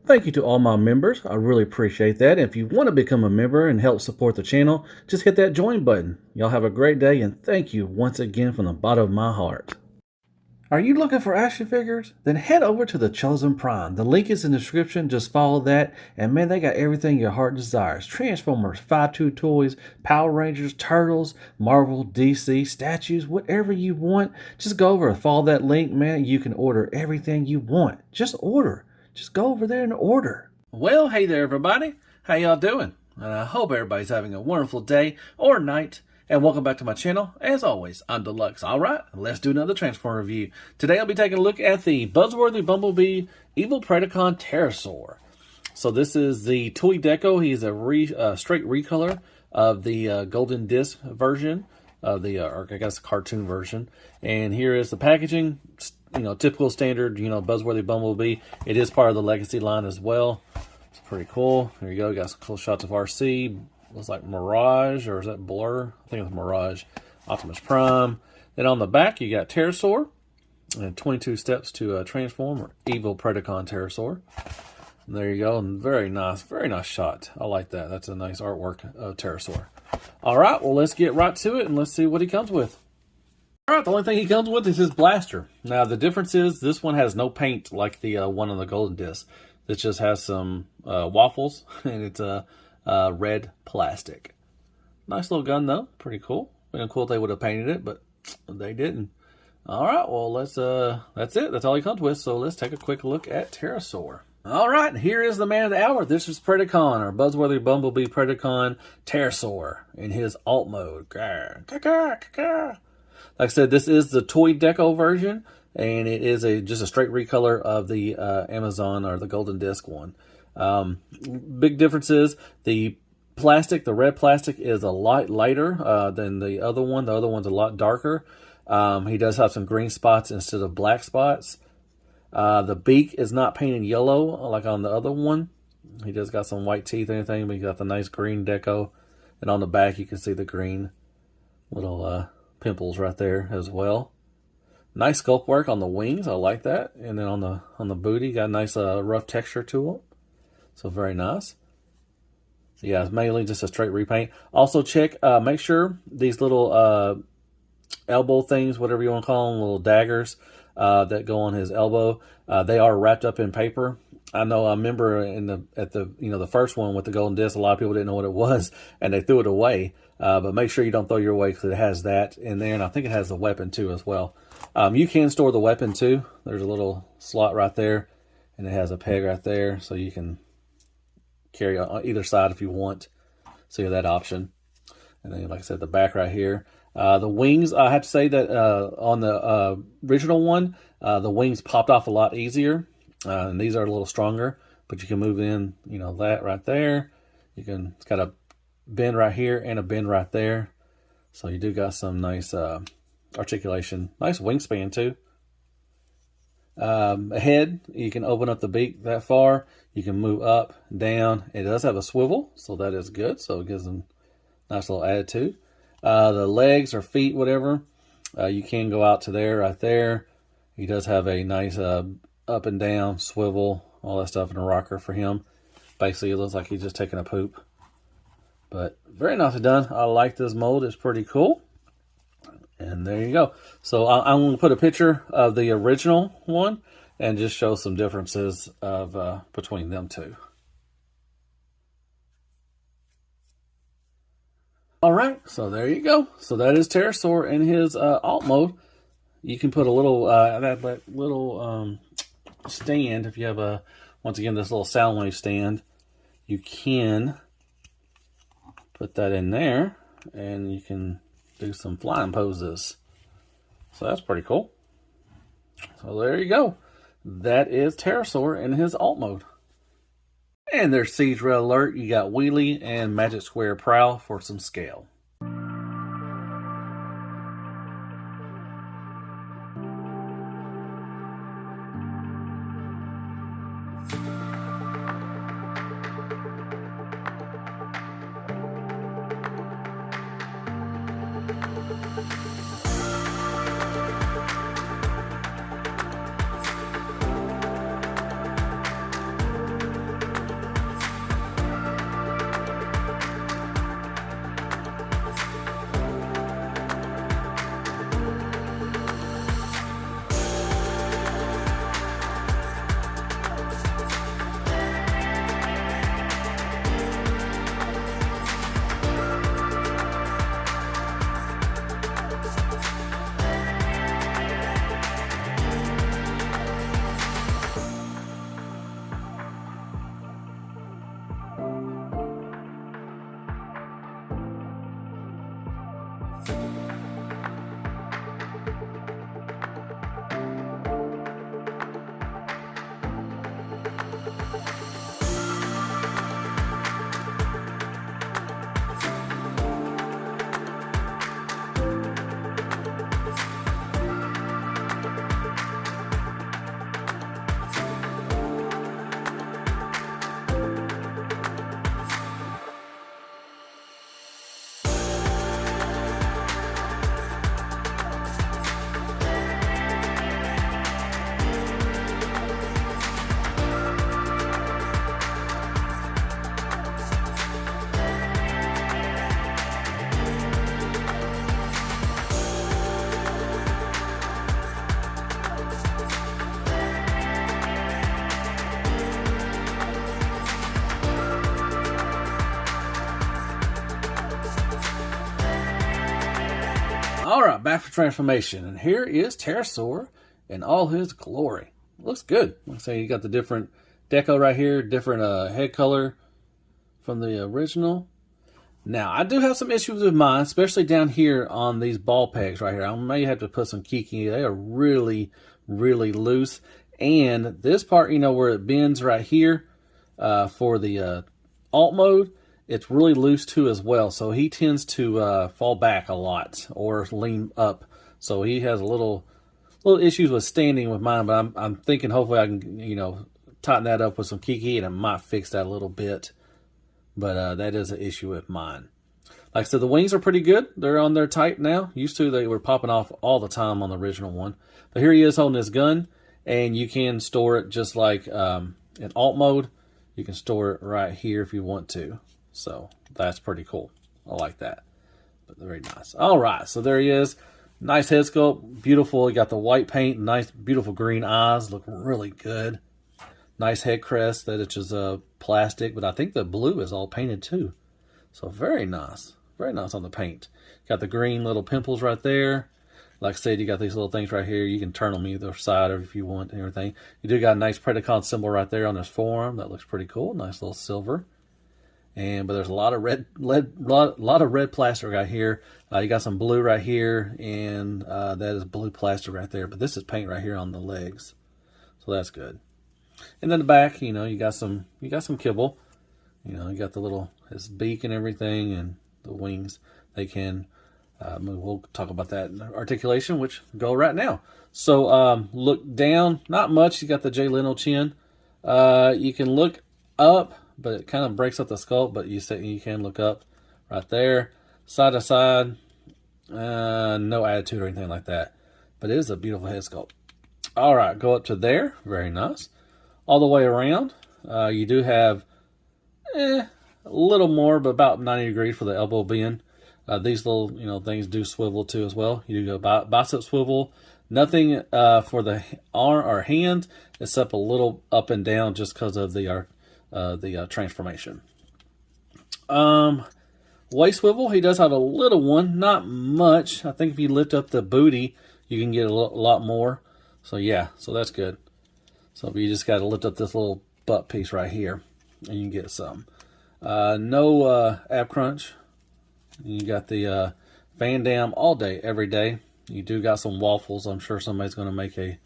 Thank you to all my members. I really appreciate that. If you want to become a member and help support the channel, just hit that join button. Y'all have a great day, and thank you once again from the bottom of my heart. Are you looking for action figures? Then head over to the Chosen Prime. The link is in the description. Just follow that. And man, they got everything your heart desires. Transformers, 5-2 toys, Power Rangers, Turtles, Marvel, DC, statues, whatever you want. Just go over and follow that link, man. You can order everything you want. Just order. Just go over there and order. Well, hey there, everybody. How y'all doing? And I hope everybody's having a wonderful day or night. And welcome back to my channel. As always, I'm Deluxe. All right, let's do another Transformer review. Today I'll be taking a look at the Buzzworthy Bumblebee Evil Predacon Terrorsaur. So this is the toy deco. He's a straight recolor of the Golden Disc version of the, or I guess, cartoon version. And here is the packaging. You know, typical standard, you know, Buzzworthy Bumblebee. It is part of the Legacy line as well. It's pretty cool. There you go. You got some cool shots of RC. Looks like Mirage, or is that Blur? I think it's Mirage. Optimus Prime. Then on the back, you got Terrorsaur. And 22 steps to transform, or Evil Predacon Terrorsaur. And there you go. And very nice shot. I like that. That's a nice artwork of Terrorsaur. All right, well, let's get right to it and let's see what he comes with. All right, the only thing he comes with is his blaster. Now, the difference is this one has no paint like the one on the Golden Disc. This just has some waffles, and it's red plastic. Nice little gun, though. Pretty cool. Would have been cool if they would have painted it, but they didn't. All right, well, that's it. That's all he comes with, so let's take a quick look at Terrorsaur. All right, here is the man of the hour. This is Predacon, or Buzzworthy Bumblebee Predacon Terrorsaur in his alt mode. Like I said, this is the toy deco version, and it is just a straight recolor of the Amazon or the Golden Disc one. Big difference is the plastic, the red plastic, is a lot lighter than the other one. The other one's a lot darker. He does have some green spots instead of black spots. The beak is not painted yellow like on the other one. He just got some white teeth and everything, but he got the nice green deco. And on the back, you can see the green little pimples right there as well. Nice sculpt work on the wings. I like that. And then on the booty, got a nice rough texture to it. So very nice. Yeah, it's mainly just a straight repaint. Also make sure these little elbow things, whatever you want to call them, little daggers that go on his elbow, they are wrapped up in paper. I remember at the first one with the Golden Disc, a lot of people didn't know what it was and they threw it away. But make sure you don't throw your away because it has that in there, and I think it has the weapon too as well. You can store the weapon too. There's a little slot right there, and it has a peg right there, so you can carry on either side if you want. So you have that option. And then, like I said, the back right here. The wings, I have to say that on the original one, the wings popped off a lot easier. And these are a little stronger, but you can move in, that right there. It's got a bend right here and a bend right there. So you do got some nice articulation. Nice wingspan too. Ahead, you can open up the beak that far. You can move up, down. It does have a swivel, so that is good. So it gives them a nice little attitude. The legs or feet, whatever, you can go out to there, right there. He does have a nice up and down swivel, all that stuff in a rocker for him. Basically, it looks like he's just taking a poop. But very nicely done. I like this mold. It's pretty cool. And there you go. So I'm going to put a picture of the original one and just show some differences of between them two. All right, so there you go. So that is Terrorsaur in his alt mode. You can put a little that little stand if you have once again this little sound wave stand. You can put that in there, and you can do some flying poses. So that's pretty cool. So there you go. That is Terrorsaur in his alt mode. And there's Siege Red Alert. You got Wheelie and Magic Square Prowl for some scale. back for transformation. And here is Terrorsaur in all his glory. Looks good. Like I say, you got the different deco right here, different head color from the original. Now, I do have some issues with mine, especially down here on these ball pegs right here. I may have to put some kiki. They are really, really loose. And this part, you know, where it bends right here for the alt mode, it's really loose too as well. So he tends to fall back a lot or lean up. So he has a little issues with standing with mine, but I'm thinking hopefully I can, you know, tighten that up with some kiki and it might fix that a little bit. But that is an issue with mine. Like I said, the wings are pretty good. They're on there tight now. Used to, they were popping off all the time on the original one. But here he is holding his gun, and you can store it just like in alt mode. You can store it right here if you want to. So that's pretty cool. I like that. But very nice. All right, so there he is. Nice head sculpt. Beautiful. You got the white paint. Nice, beautiful green eyes. Look really good. Nice head crest that it's just plastic, but I think the blue is all painted too. So very nice. Very nice on the paint. Got the green little pimples right there. Like I said, you got these little things right here. You can turn them either side if you want and everything. You do got a nice Predacon symbol right there on his forearm. That looks pretty cool. Nice little silver. But there's a lot of red plastic right here. You got some blue right here, and that is blue plastic right there. But this is paint right here on the legs. So that's good. And then the back, you know, you got some kibble. You know, you got the little, his beak and everything, and the wings. They can move. We'll talk about that in articulation, which go right now. So look down, not much. You got the Jay Leno chin. You can look up, but it kind of breaks up the sculpt. But you can look up right there, side to side. No attitude or anything like that. But it is a beautiful head sculpt. All right, go up to there. Very nice. All the way around, you do have a little more, but about 90 degrees for the elbow bend. These little, you know, things do swivel too as well. You do go bicep swivel. Nothing for the arm or hand, except a little up and down just because of the transformation. Waist swivel, he does have a little one, not much. I think if you lift up the booty, you can get a lot more. So yeah, so that's good. So you just got to lift up this little butt piece right here, and you can get some. No ab crunch. You got the Van Dam all day, every day. You do got some waffles. I'm sure somebody's going to make a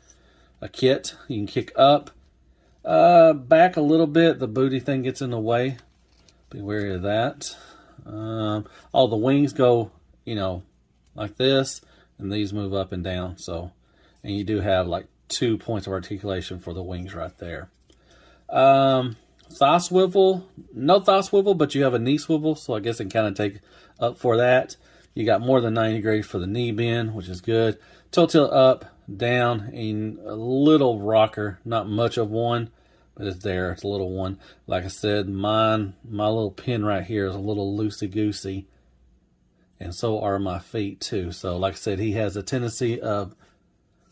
kit. You can kick up, back a little bit. The booty thing gets in the way. Be wary of that. All the wings go, you know, like this, and these move up and down. So, and you do have like 2 points of articulation for the wings right there. Thigh swivel, no thigh swivel, but you have a knee swivel, so I guess it kind of take up for that. You got more than 90 degrees for the knee bend, which is good. Toe tilt up, down, and a little rocker, not much of one, but it's there. It's a little one. Like I said, my little pin right here is a little loosey-goosey, and so are my feet too. So like I said, he has a tendency of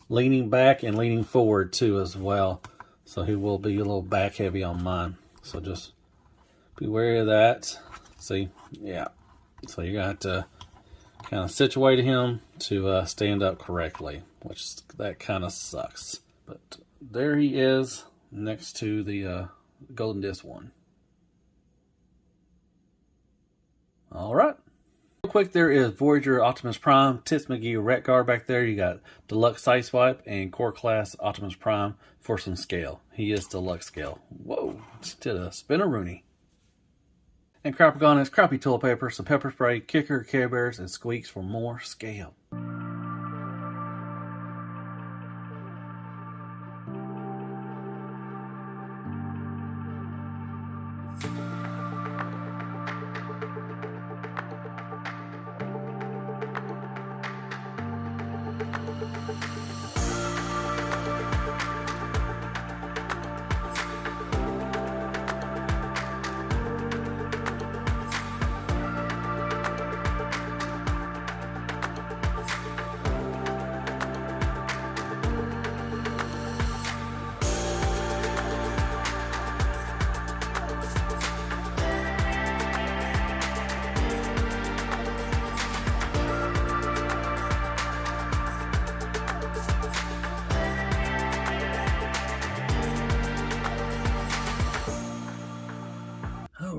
leaning back and leaning forward too as well. So he will be a little back heavy on mine. So just be wary of that. See, yeah. So you're going to have to kind of situate him to stand up correctly, which that kind of sucks. But there he is next to the Golden Disc one. All right. Real quick, there is Voyager Optimus Prime, Tits McGee Ret Guard back there. You got Deluxe Sideswipe and Core Class Optimus Prime for some scale. He is Deluxe scale. Whoa, did a spin-a-rooney. And Crapagon is crappy toilet paper, some pepper spray, Kicker, Care Bears, and Squeaks for more scale.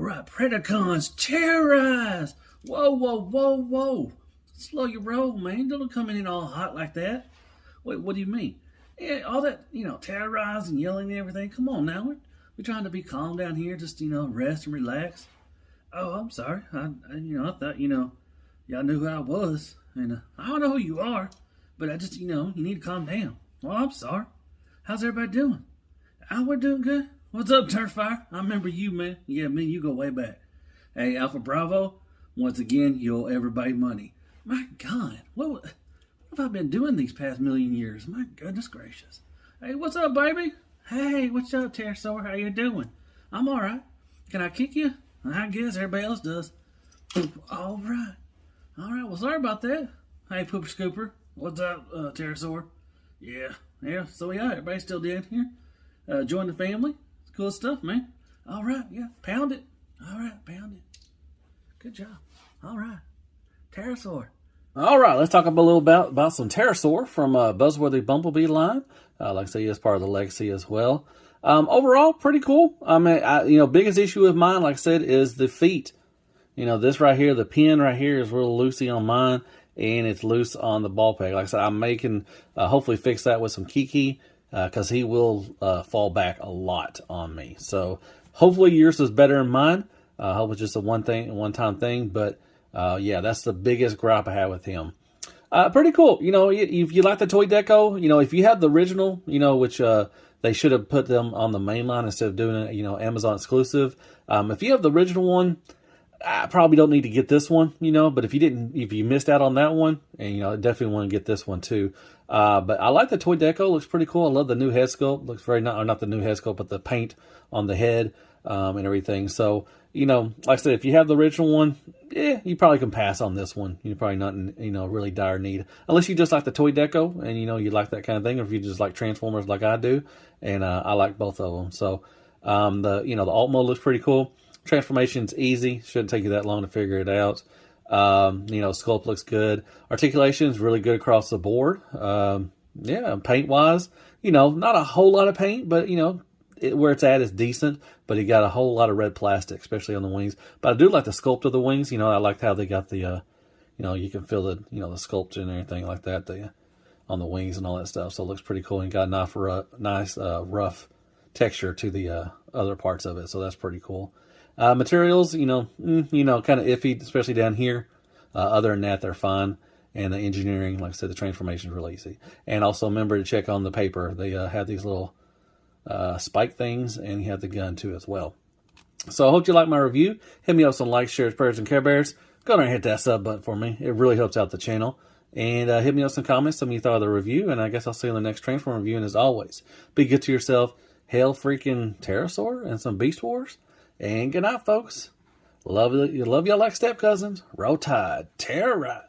right, Predacons, terrorize! Whoa, whoa, whoa, whoa. Slow your roll, man. Don't come in all hot like that. Wait, what do you mean? Yeah, all that, terrorize and yelling and everything. Come on now. We're trying to be calm down here. Just, rest and relax. Oh, I'm sorry. I thought, y'all knew who I was. And I don't know who you are. But I just, you need to calm down. Well, I'm sorry. How's everybody doing? Oh, we're doing good. What's up, Turfire? I remember you, man. Yeah, me and you go way back. Hey, Alpha Bravo, once again, you owe everybody money. My God, what have I been doing these past million years? My goodness gracious. Hey, what's up, baby? Hey, what's up, Terrorsaur? How you doing? I'm all right. Can I kick you? I guess everybody else does. All right. All right, well, sorry about that. Hey, Pooper Scooper. What's up, Terrorsaur? Yeah, so yeah, everybody's still dead here. Join the family. Cool stuff, man. All right, yeah, pound it. All right, pound it. Good job. All right, Terrorsaur. All right, let's talk a little about some Terrorsaur from Buzzworthy Bumblebee line. Like I say, he is part of the legacy as well. Overall, pretty cool. I mean, biggest issue with mine, like I said, is the feet. This right here, the pin right here is real loosey on mine, and it's loose on the ball peg. Like I said, I'm making, hopefully fix that with some Kiki, because he will fall back a lot on me. So hopefully yours is better than mine. I hope it's just a one-time thing. But yeah, that's the biggest gripe I have with him. Pretty cool. If you like the toy deco, if you have the original, which they should have put them on the main line instead of doing it, Amazon exclusive. If you have the original one, I probably don't need to get this one, but if you missed out on that one, and, definitely want to get this one too. But I like the toy deco. Looks pretty cool. I love the new head sculpt. Looks very, not the new head sculpt, but the paint on the head, and everything. So, like I said, if you have the original one, you probably can pass on this one. You're probably not in, really dire need. Unless you just like the toy deco and, you like that kind of thing. Or if you just like Transformers like I do. And, I like both of them. So, the alt mode looks pretty cool. Transformation's easy. Shouldn't take you that long to figure it out. Sculpt looks good. Articulation is really good across the board. Paint-wise, not a whole lot of paint, but, where it's at is decent. But he got a whole lot of red plastic, especially on the wings. But I do like the sculpt of the wings. I like how they got the, you can feel the, the sculpt and everything like that on the wings and all that stuff. So it looks pretty cool. And got a nice rough texture to the other parts of it. So that's pretty cool. Materials, kind of iffy, especially down here. Other than that, they're fine. And the engineering, like I said, the transformation is really easy. And also remember to check on the paper. They have these little spike things, and you have the gun too as well. So I hope you like my review. Hit me up with some likes, shares, prayers, and Care Bears. Go ahead and hit that sub button for me. It really helps out the channel. And hit me up with some comments. Tell me you thought of the review. And I guess I'll see you in the next Transform review. And as always, be good to yourself. Hail freaking Terrorsaur and some Beast Wars. And good night, folks. Love y'all like step cousins. Roll Tide. Terrorize.